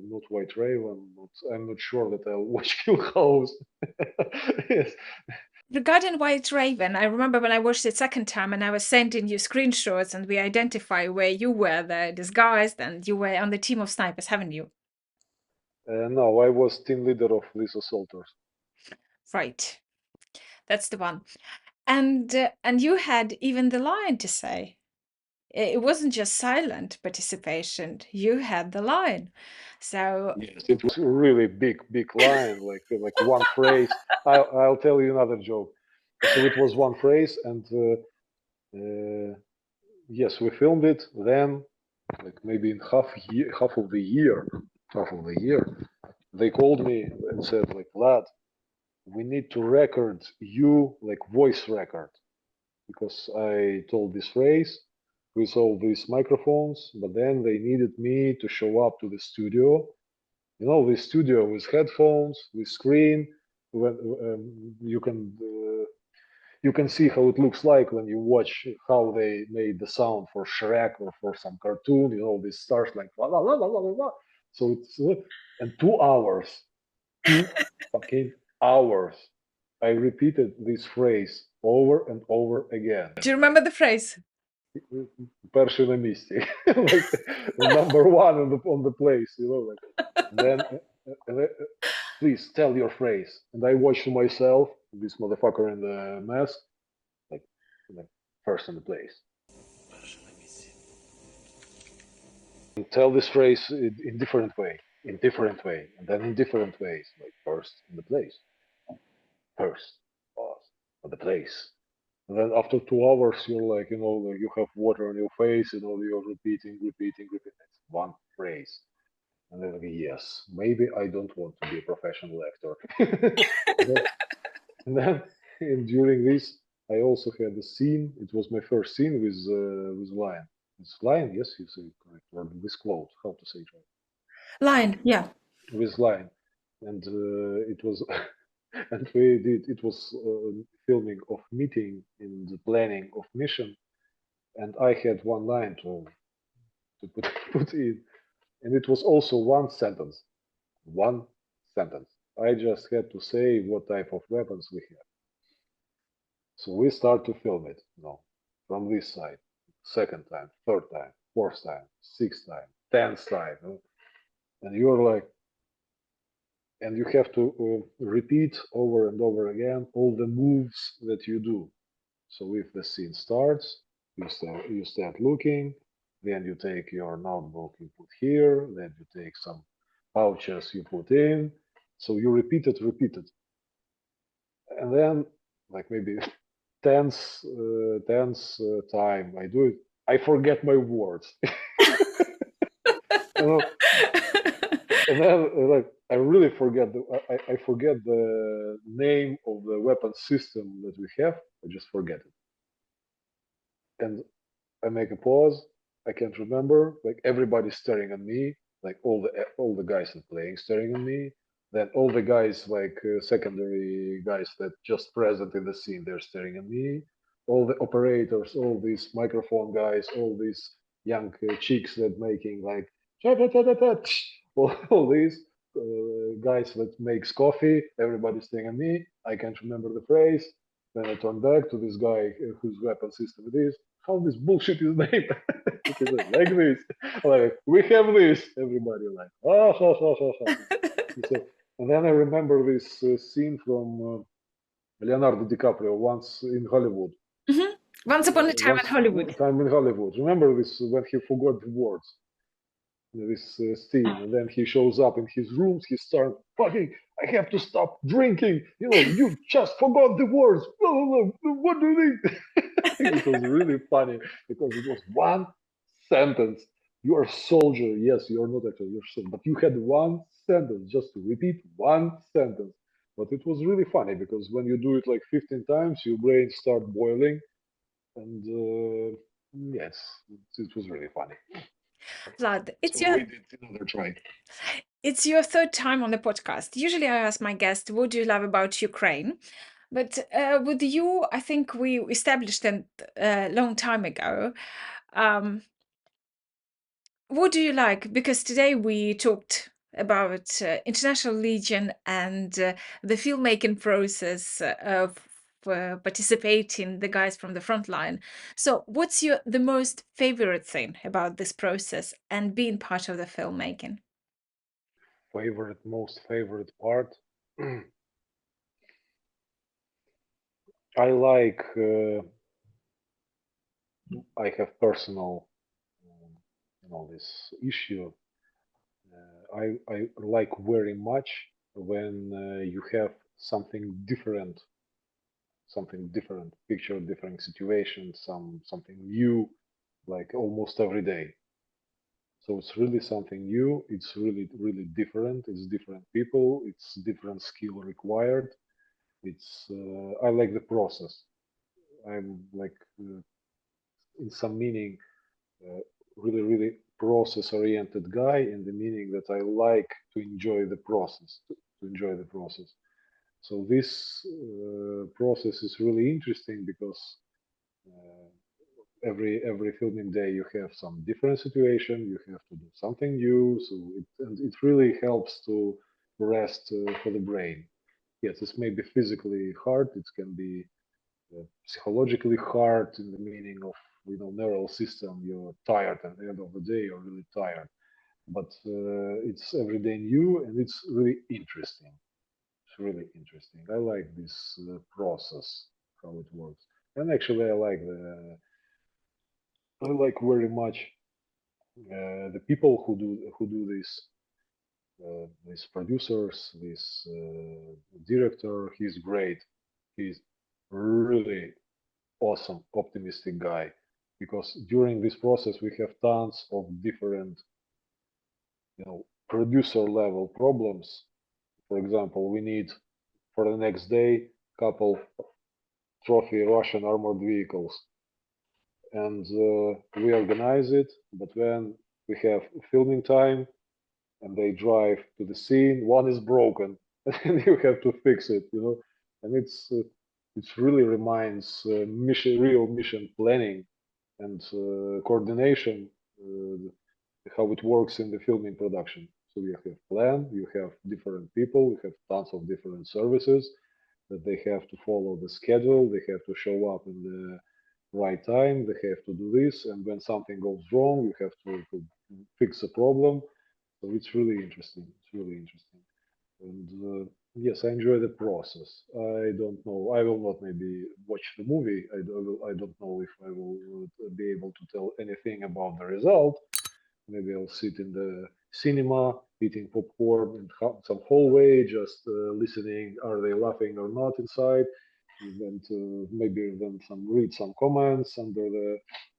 not White Raven. I'm not sure that I'll watch Kill House. Yes. Regarding White Raven, I remember when I watched it second time and I was sending you screenshots and we identify where you were there disguised and you were on the team of snipers, haven't you? No, I was team leader of these assaulters. Right. That's the one. And you had even the line to say. It wasn't just silent participation. You had the line. So Yes, it was really big line, like one phrase. I'll tell you another joke. So it was one phrase, and yes, we filmed it. Then, like maybe in half of the year, they called me and said, like, lad, we need to record you like voice record because I told this phrase with all these microphones, but then they needed me to show up to the studio. The studio with headphones, with screen, when you can see how it looks like when you watch how they made the sound for Shrek or for some cartoon. These stars like la la la la la la. So it's and 2 hours, 2 fucking hours. I repeated this phrase over and over again. do you remember the phrase? Перший на місці, like number one on the place, like. And then, please tell your phrase. And I watched myself, this motherfucker in the mask, like first in the place. And tell this phrase in different way, and then in different ways, like first in the place, first, pause, on the place. And then after 2 hours, you're like, like you have water on your face, you're repeating. It's one phrase. And then, like, yes, maybe I don't want to be a professional actor. and then and during this, I also had a scene. It was my first scene with Lion. It's Lion, yes, you say correct word. With Claude, how to say it right? Line, yeah. With Lion, and it was, and we did. It was filming of meeting in the planning of mission, and I had one line to put in, and it was also one sentence. One sentence. I just had to say what type of weapons we have. So we start to film it, from this side, second time, third time, fourth time, sixth time, 10th time, and you're like, and you have to repeat over and over again all the moves that you do. So if the scene starts, you start looking, then you take your notebook, you put here, then you take some pouches, you put in. So you repeat it, and then like maybe tenth time I do it, I forget my words. You know, and then like I really forget I forget the name of the weapon system that we have. I just forget it, and I make a pause. I can't remember. Like everybody's staring at me. Like all the guys that playing staring at me. Then all the guys like secondary guys that just present in the scene, they're staring at me. All the operators, all these microphone guys, all these young chicks that making like all these guys that makes coffee. Everybody's staring at me. I can't remember the phrase. Then I turn back to this guy whose weapon system it is. How this bullshit is named? He said, like this. Like, we have this. Everybody like, ah, ha, ha, ha, ha. So, and then I remember this scene from Leonardo DiCaprio once in Hollywood. Mhm. Once upon a time in Hollywood. Time in Hollywood. Remember this when he forgot the words? This scene, and then he shows up in his rooms. He starts fucking. I have to stop drinking. You know, you just forgot the words. What do you think? It was really funny because it was one sentence. You are a soldier. Yes, you are not actually you're a soldier, but you had one sentence just to repeat one sentence. But it was really funny because when you do it like 15 times, your brain start boiling, and yes, it was really funny. Vlad, So we did another try. it's your third time on the podcast. Usually I ask my guest, what do you love about Ukraine? But with you, I think we established it a long time ago. What do you like? Because today we talked about International Legion and the filmmaking process of participating the guys from the front line. So what's the most favorite thing about this process and being part of the filmmaking? Most favorite part. I like. I have personal, this issue. I like very much when you have something different, picture different situation, something new, like almost every day. So it's really something new. It's really different. It's different people. It's different skill required. It's I like the process. I'm like in some meaning really process oriented guy in the meaning that I like to enjoy the process, to enjoy the process. So this process is really interesting because uh, every filming day you have some different situation, you have to do something new. So it really helps to rest for the brain. Yes, this may be physically hard. It can be psychologically hard in the meaning of neural system. You're tired at the end of the day. You're really tired, but it's everyday new and it's really interesting. It's really interesting. I like this process, how it works, and actually I like very much the people who do this. These producers, this director, he's great. He's really awesome, optimistic guy. Because during this process, we have tons of different, producer level problems. For example, we need for the next day couple trophy Russian armored vehicles, and we organize it. But when we have filming time and they drive to the scene, one is broken, and you have to fix it. And it's really reminds real mission planning and coordination, how it works in the filming production. So you have plan, you have different people, you have tons of different services that they have to follow the schedule, they have to show up in the right time, they have to do this, and when something goes wrong, you have to fix a problem. So it's really interesting. It's really interesting. And yes, I enjoy the process. I don't know. I will not maybe watch the movie. I don't know if I will be able to tell anything about the result. Maybe I'll sit in the cinema eating popcorn in some hallway, just listening. Are they laughing or not inside? and maybe then read some comments under the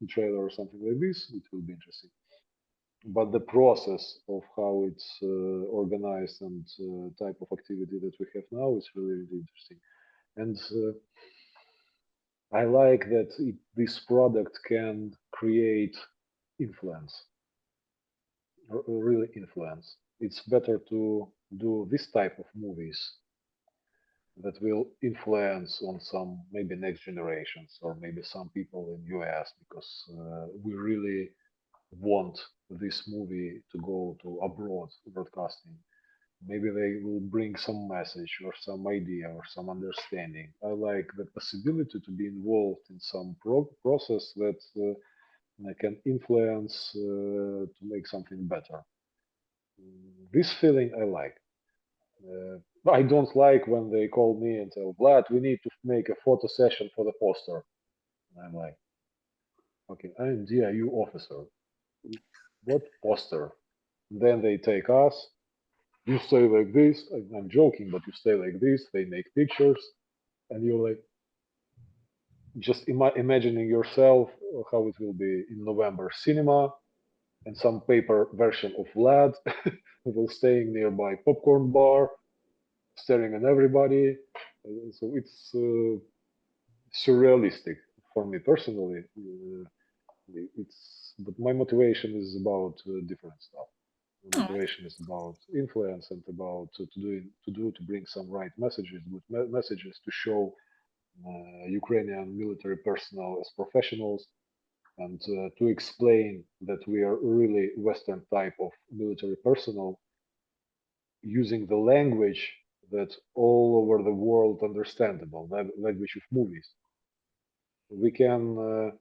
trailer or something like this. It will be interesting. But the process of how it's organized and type of activity that we have now is really, really interesting. And I like that this product can create influence, really influence. It's better to do this type of movies that will influence on some maybe next generations or maybe some people in US because we really want this movie to go to abroad broadcasting. Maybe they will bring some message or some idea or some understanding. I like the possibility to be involved in some process that can influence to make something better. This feeling I like. I don't like when they call me and tell Vlad, we need to make a photo session for the poster. And I'm like, okay, I'm DIU officer. What poster? Then they take us. You stay like this. I'm joking, but you stay like this. They make pictures, and you're like, just imagining yourself how it will be in November cinema, and some paper version of Vlad will staying nearby popcorn bar, staring at everybody. So it's surrealistic for me personally. It's but my motivation is about different stuff. The Oh, motivation is about influence and about to bring some right messages, good messages to show Ukrainian military personnel as professionals and to explain that we are really Western type of military personnel using the language that all over the world understandable, language of movies. We can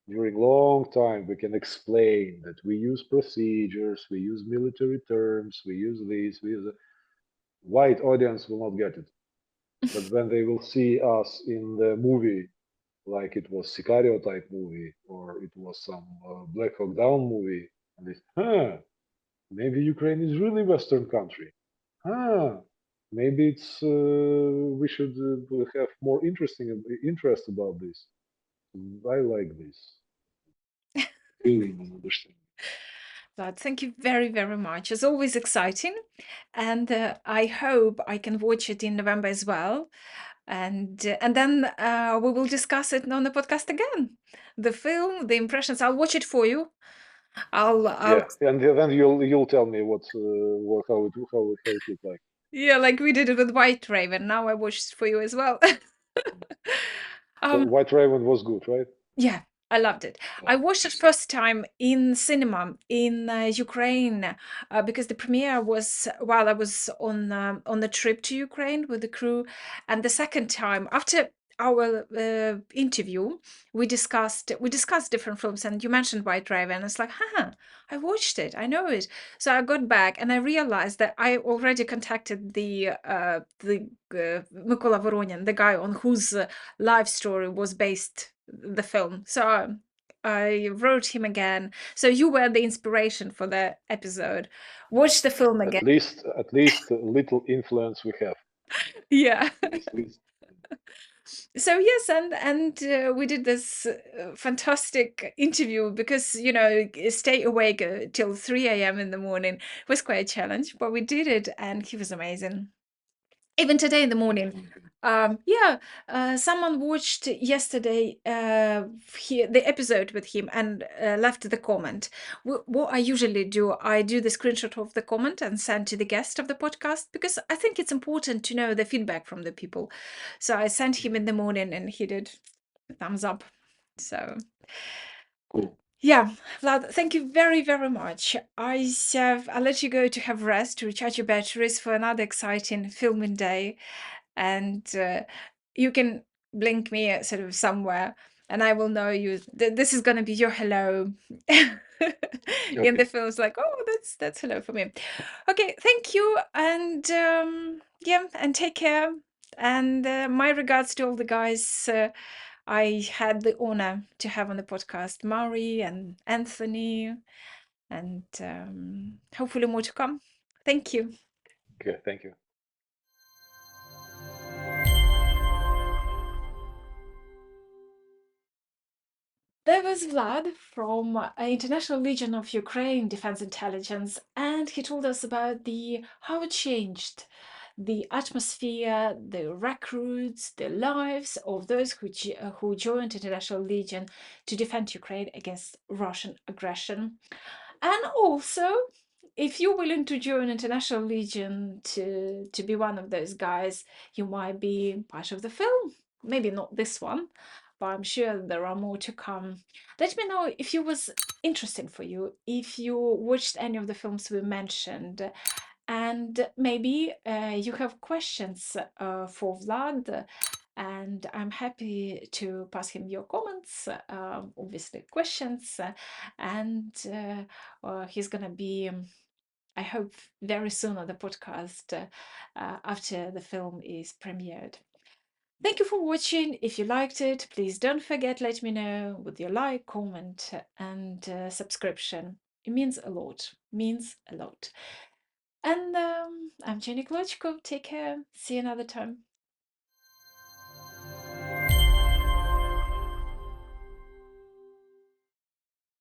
during long time we can explain that we use procedures, we use military terms, we use this, we use that. White audience will not get it. But when they will see us in the movie, like it was Sicario type movie or it was some Black Hawk Down movie, and they, maybe Ukraine is really Western country. Maybe it's we should have more interesting interest about this. I like this feeling and understanding. Vlad, thank you very, very much. It's always exciting. And I hope I can watch it in November as well. And then we will discuss it on the podcast again. The film, the impressions. I'll watch it for you. I'll Yeah, and then you'll tell me how it looked like. yeah, like we did it with White Raven. Now I watched it for you as well. So um, White Raven was good, right? yeah, I loved it. I Yeah, watched it first time in cinema in Ukraine because the premiere was while I was on the trip to Ukraine with the crew, and the second time after our interview, we discussed different films, and you mentioned White Raven. It's like, I watched it, I know it. So I got back and I realized that I already contacted the Mykola Voronin, the guy on whose life story was based the film. So I wrote him again. So you were the inspiration for the episode. Watch the film again. at least little influence we have. Yeah. At least. So yes, and we did this fantastic interview because stay awake till 3 a.m. in the morning was quite a challenge, but we did it, and he was amazing. Even today in the morning. Someone watched yesterday the episode with him and left the comment. What I usually do, I do the screenshot of the comment and send to the guest of the podcast because I think it's important to know the feedback from the people. So I sent him in the morning and he did thumbs up. So Cool. yeah, Vlad, thank you very, very much. I'll let you go to have rest, to recharge your batteries for another exciting filming day. And you can blink me sort of somewhere, and I will know you. This is going to be your hello in the Okay. films. Like, oh, that's hello for me. Okay, thank you, and and take care. And my regards to all the guys I had the honor to have on the podcast, Mari and Anthony, and hopefully more to come. Thank you. Okay. Thank you. There was Vlad from International Legion of Ukraine Defense Intelligence, and he told us about how it changed the atmosphere, the recruits, the lives of those who joined International Legion to defend Ukraine against Russian aggression. And also, if you're willing to join International Legion to be one of those guys, you might be part of the film. Maybe not this one, but I'm sure there are more to come. Let me know if it was interesting for you, if you watched any of the films we mentioned, and maybe you have questions for Vlad, and I'm happy to pass him your comments, obviously questions, and he's gonna be, I hope, very soon on the podcast after the film is premiered. Thank you for watching. If you liked it, please don't forget, let me know with your like, comment, and subscription. It means a lot, means a lot. And I'm Jenny Klochko. Take care. See you another time.